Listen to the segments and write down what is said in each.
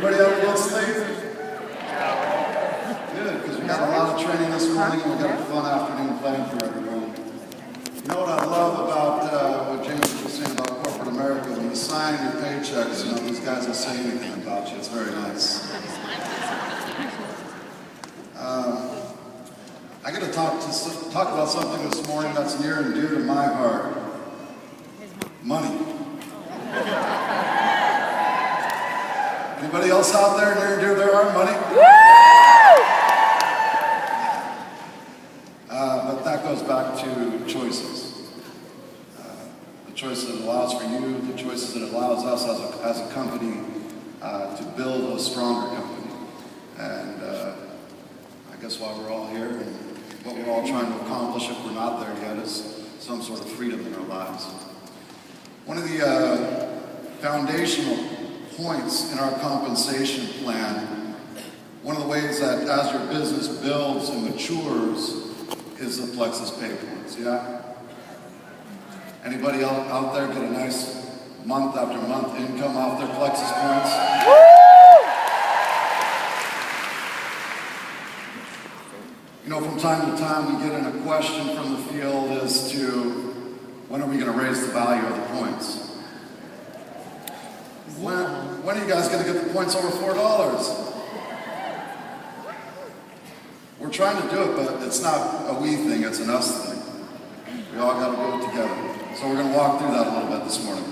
Everybody have a good sleep? Good, because we got a lot of training this morning and we got a fun afternoon planned for everyone. You know what I love about what James was saying about corporate America? When you sign your paychecks, you know, these guys will say anything about you. It's very nice. I got to talk about something this morning that's near and dear to my heart. Money. Anybody else out there near and dear to their heart? Money? But that goes back to choices. The choices it allows for you, the choices it allows us as a company to build a stronger company. And I guess why we're all here and what we're all trying to accomplish if we're not there yet is some sort of freedom in our lives. One of the foundational points in our compensation plan, one of the ways that as your business builds and matures is the Plexus Pay Points, yeah? Anybody out there get a nice month after month income off their Plexus Points? You know, from time to time we get in a question from the field as to when are we going to raise the value of the points? When are you guys going to get the points over $4? We're trying to do it, but it's not a we thing, it's an us thing. We all got to do it together. So we're going to walk through that a little bit this morning.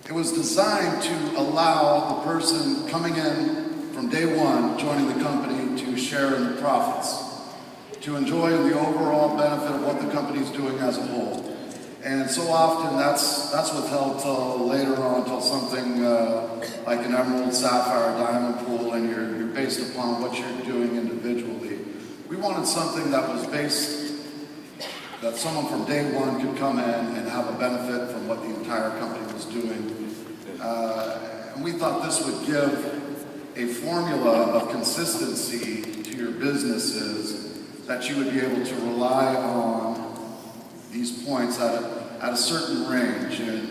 It was designed to allow the person coming in from day one, joining the company, to share in the profits, to enjoy the overall benefit of what the company's doing as a whole. And so often that's withheld till later on, till something like an emerald, sapphire, diamond pool, and you're based upon what you're doing individually. We wanted something that was based, that someone from day one could come in and have a benefit from what the entire company was doing. And we thought this would give a formula of consistency to your businesses that you would be able to rely on these points at a certain range, and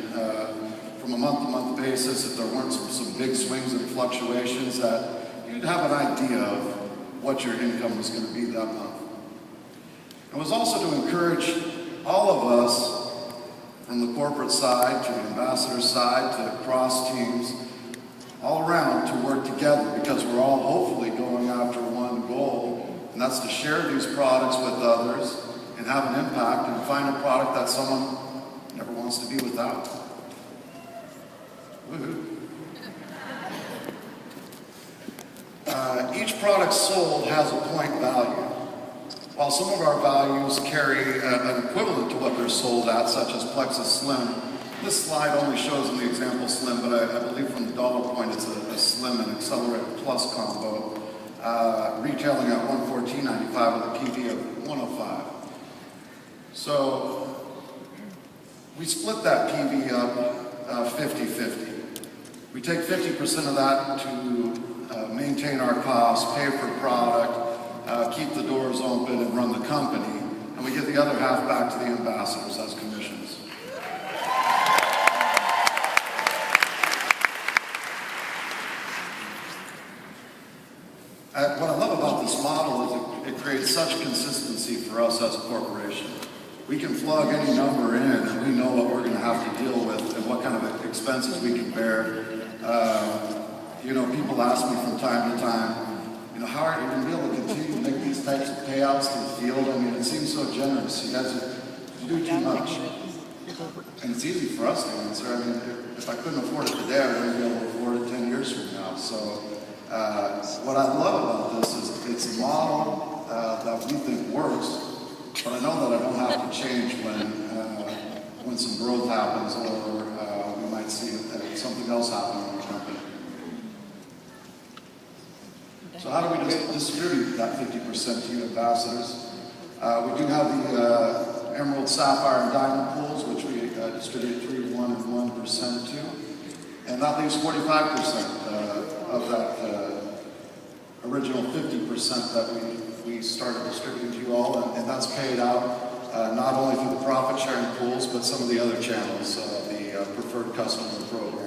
from a month-to-month basis, if there weren't some big swings and fluctuations, that you'd have an idea of what your income was going to be that month. It was also to encourage all of us, from the corporate side to the ambassador side to cross teams, all around, to work together, because we're all hopefully going after one goal, and that's to share these products with others and have an impact and find a product that someone never wants to be without. Woohoo. Each product sold has a point value. While some of our values carry an equivalent to what they're sold at, such as Plexus Slim, this slide only shows in the example Slim, but I believe from the dollar point it's a Slim and Accelerated Plus combo, retailing at $114.95 with a PV of 105. So we split that PV up 50-50. We take 50% of that to maintain our costs, pay for product, keep the doors open and run the company, and we give the other half back to the ambassadors as commissions. What I love about this model is it creates such consistency for us as a corporation. We can plug any number in and we know what we're going to have to deal with and what kind of expenses we can bear. You know, people ask me from time to time, you know, how are you going to be able to continue to make these types of payouts to the field? I mean, it seems so generous. You guys do too much. And it's easy for us to answer. I mean, if I couldn't afford it today, I wouldn't be able to afford it 10 years from now. So what I love about this is it's a model that we think works. But I know that I don't have to change when some growth happens or we might see something else happen in the company. So how do we distribute that 50% to you ambassadors? We do have the Emerald, Sapphire, and Diamond pools, which we distribute 3, 1, and 1% to. And that leaves 45% of that original 50% that we started distributing to you all, and that's paid out not only through the profit sharing pools, but some of the other channels, the preferred customer program.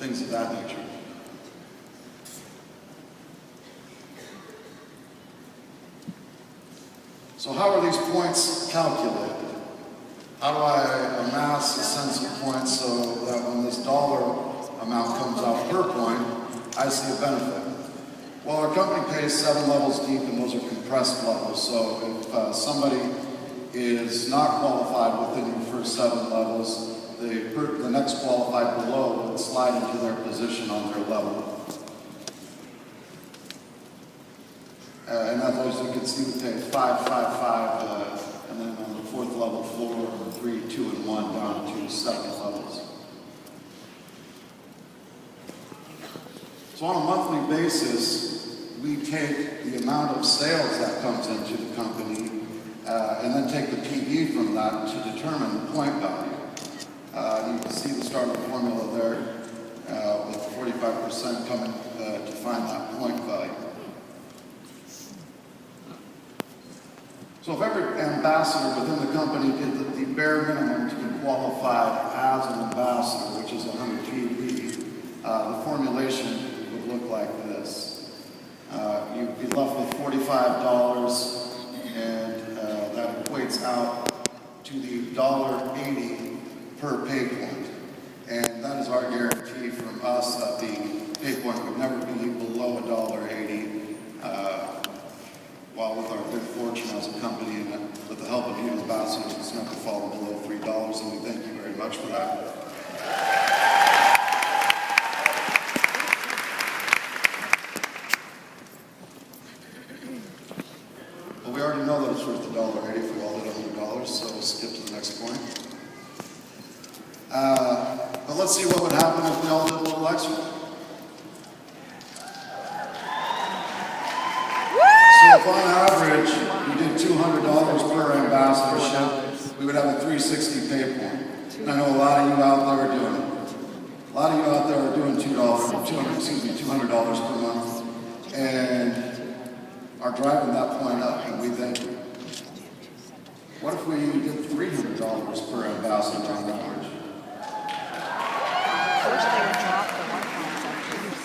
things of that nature. So how are these points calculated? How do I amass a sense of points so that when this dollar amount comes out per point, I see a benefit? Well, our company pays 7 levels deep, and those are compressed levels. So if somebody is not qualified within your first 7 levels, the next qualified below would slide into their position on their level. And as you can see, we pay 5, 5, 5, and then on the 4th level, 4, 3, 2, and 1, down to 7 levels. So on a monthly basis, we take the amount of sales that comes into the company and then take the PV from that to determine the point value. You can see the starting formula there with 45% coming to find that point value. So if every ambassador within the company did the bare minimum to be qualified as an ambassador, which is 100 PV, the formulation would look like this. You'd be left with $45, and that equates out to the $1.80 per pay point. And that is our guarantee from us that the pay point would never be below $1.80. While with our good fortune as a company and with the help of you ambassadors, it's never fallen below $3, and we thank you very much for that. Well, we already know that it's worth $1.80 if we all did $100, so we'll skip to the next point. But let's see what would happen if we all did a little extra. So if on average we did $200 per ambassadorship, we would have a $360 pay point. And I know a lot of you out there are doing it. A lot of you out there are doing $200 per month and are driving that point up, and we think, what if we did $300 per ambassador on average?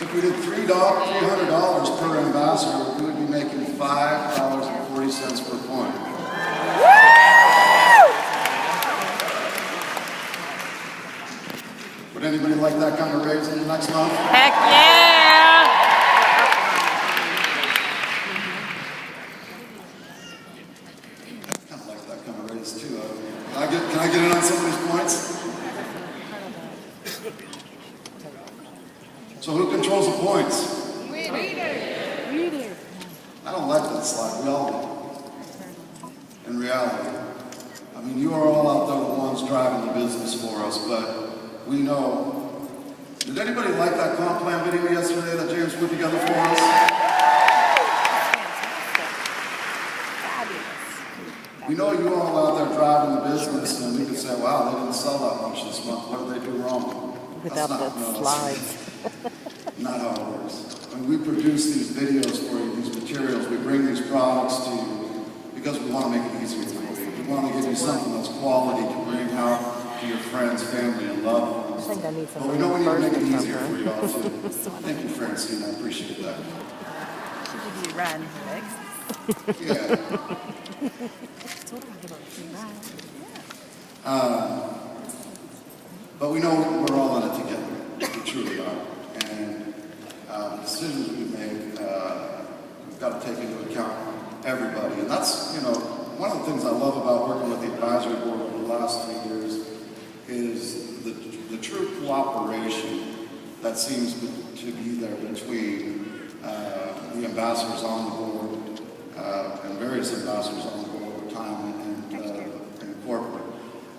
If we did $300 per ambassador, we would be making $5.40 per point. Would anybody like that kind of raise in the next month? Heck yeah! I kind of like that kind of raise too. Can I get in on some of these points? So who controls the points? We do. I don't like that slide. We all do. In reality. I mean, you are all out there the ones driving the business for us, but we know. Did anybody like that comp plan video yesterday that James put together for us? We know you all out there driving the business, and we can say, wow, they didn't sell that much this month. What did they do wrong? Without the slides. Not how it works. When we produce these videos for you, these materials, we bring these products to you because we want to make it easier for you. We want to give you something that's quality to bring out to your friends, family, and loved ones. I think I need some. But we know we need to make it easier for you all too. Thank you, Francine. I appreciate that. Should give you run, Rex. Yeah. But we know we're all in it together. We truly are. And the decisions we make, we've got to take into account everybody. And that's, one of the things I love about working with the advisory board over the last 3 years is the true cooperation that seems to be there between the ambassadors on the board and various ambassadors on the board over time and corporate.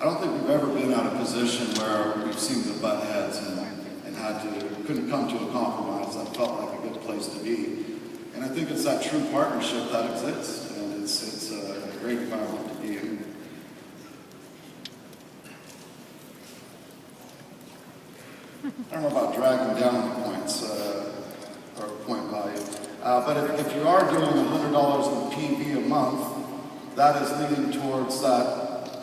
I don't think we've ever been at a position where we've seemed to butt heads and couldn't come to a compromise that felt like a good place to be. And I think it's that true partnership that exists, and it's a great environment to be in. I don't know about dragging down the points or point value, but if you are doing $100 in PV a month, that is leading towards that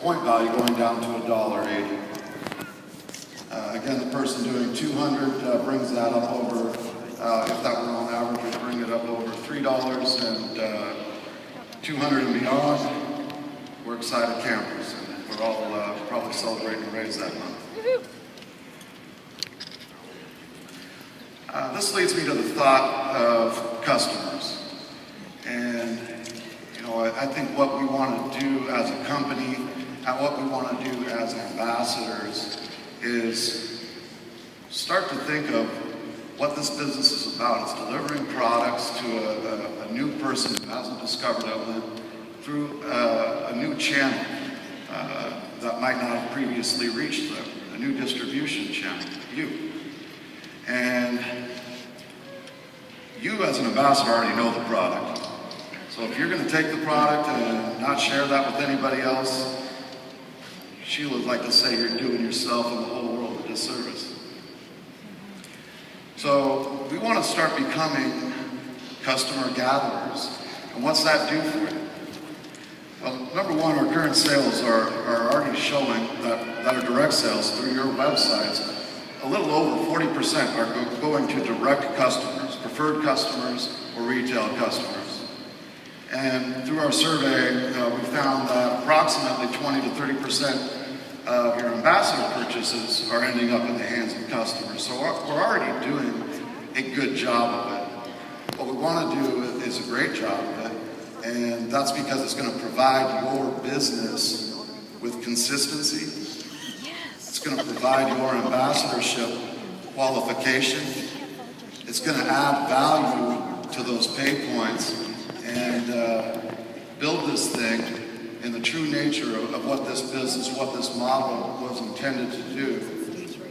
point value going down to $1.80. Again, the person doing 200 brings that up over, if that were on average, would bring it up over $3, and 200 and beyond, we're excited campers, and we're all probably celebrating a raise that month. This leads me to the thought of customers. And, you know, I think what we want to do as a company and what we want to do as ambassadors is start to think of what this business is about. It's delivering products to a new person who hasn't discovered Outlet through a new channel that might not have previously reached them, a new distribution channel, you. And you as an ambassador already know the product. So if you're going to take the product and not share that with anybody else, Sheila would like to say you're doing yourself and the whole world a disservice. So we want to start becoming customer gatherers. And what's that do for you? Well, number one, our current sales are already showing that our direct sales through your websites, a little over 40% are going to direct customers, preferred customers, or retail customers. And through our survey, we found that approximately 20 to 30% of your ambassador purchases are ending up in the hands of customers. So we're already doing a good job of it. What we want to do is a great job of it, and that's because it's going to provide your business with consistency. It's going to provide your ambassadorship qualification. It's going to add value to those pay points and build this thing in the true nature of what this business, what this model was intended to do,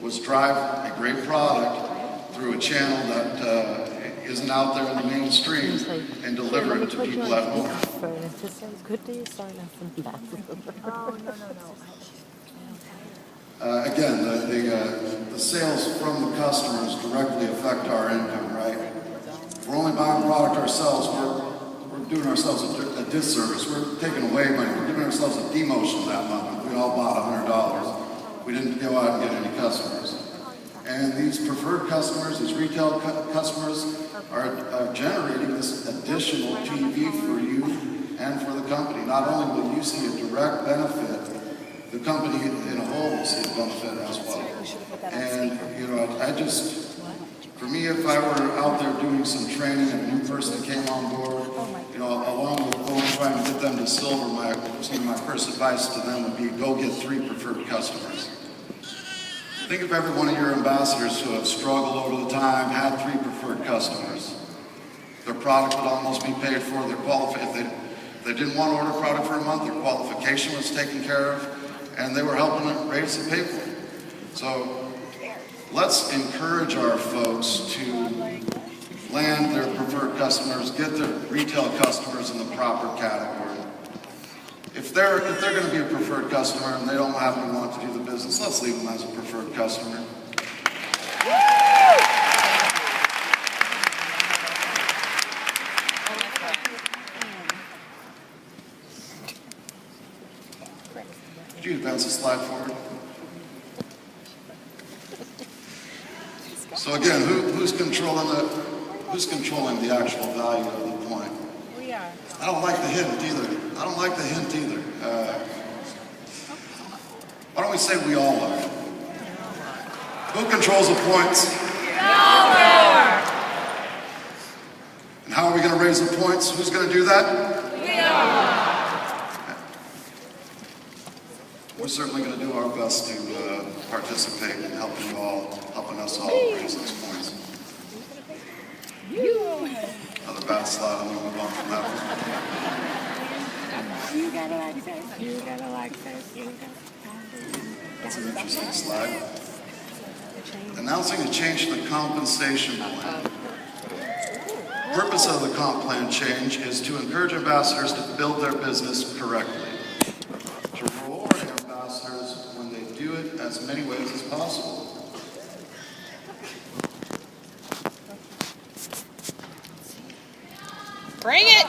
was drive a great product through a channel that isn't out there in the mainstream and deliver it to people at home. Again, the sales from the customers directly affect our income, right? If we're only buying product ourselves, we're doing ourselves a disservice. We're taking away money. We're giving ourselves a demotion that month. If we all bought $100, we didn't go out and get any customers. And these preferred customers, these retail customers, are generating this additional TV for you and for the company. Not only will you see a direct benefit, the company in a whole will see a benefit as well. And, you know, for me, if I were out there doing some training and a new person came on board, you know, along with going trying to get them to silver, my first advice to them would be go get 3 preferred customers. Think of every one of your ambassadors who have struggled over the time, had 3 preferred customers. Their product would almost be paid for. If they didn't want to order product for a month, their qualification was taken care of, and they were helping them raise the pay for it. So let's encourage our folks to land their preferred customers, get their retail customers in the proper category. If they're going to be a preferred customer and they don't happen to want to do the business, let's leave them as a preferred customer. Could you advance the slide forward? So again, who's controlling the actual value of the point? We are. I don't like the hint either. Why don't we say we all are? Who controls the points? We all are. And how are we going to raise the points? Who's going to do that? We are. We're certainly going to do our best to participate in helping us all raise those points. Another bad slide, I'm going to move on from that one. You gotta like this. You gotta like this. You gotta. That's an interesting slide. Announcing a change to the compensation plan. Purpose of the comp plan change is to encourage ambassadors to build their business correctly. To reward ambassadors when they do it as many ways as possible. Bring it.